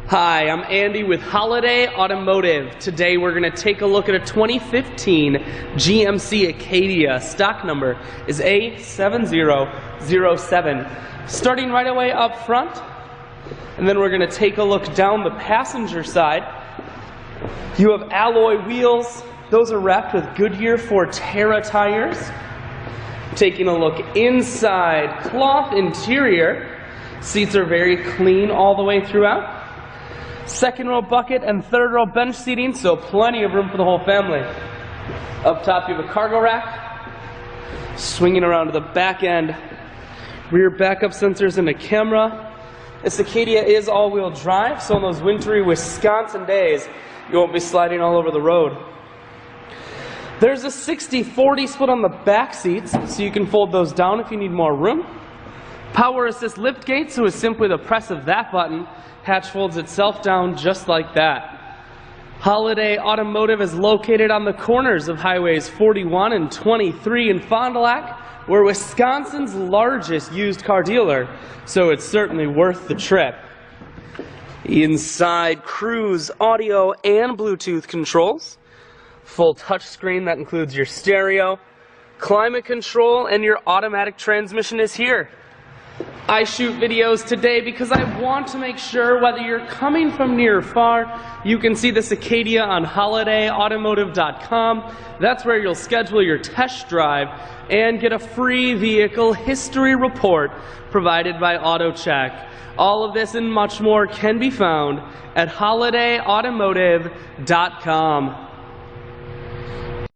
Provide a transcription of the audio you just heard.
Hi, I'm Andy with Holiday Automotive. Today we're going to take a look at a 2015 GMC Acadia. Stock number is A7007. Starting right away up front, and then we're going to take a look down the passenger side. You have alloy wheels. Those are wrapped with Goodyear Forterra tires. Taking a look inside, cloth interior. Seats are very clean all the way throughout. Second row bucket and third row bench seating, so plenty of room for the whole family. Up top you have a cargo rack. Swinging around to the back end, rear backup sensors and a camera. This Acadia is all-wheel drive, so on those wintry Wisconsin days, you won't be sliding all over the road. There's a 60-40 split on the back seats, so you can fold those down if you need more room. Power assist lift gate, so it's simply the press of that button. Hatch folds itself down just like that. Holiday Automotive is located on the corners of highways 41 and 23 in Fond du Lac. We're Wisconsin's largest used car dealer, so it's certainly worth the trip. Inside, cruise, audio, and Bluetooth controls. Full touchscreen that includes your stereo, climate control, and your automatic transmission is here. I shoot videos today because I want to make sure whether you're coming from near or far, you can see this Acadia on holidayautomotive.com. That's where you'll schedule your test drive and get a free vehicle history report provided by AutoCheck. All of this and much more can be found at holidayautomotive.com.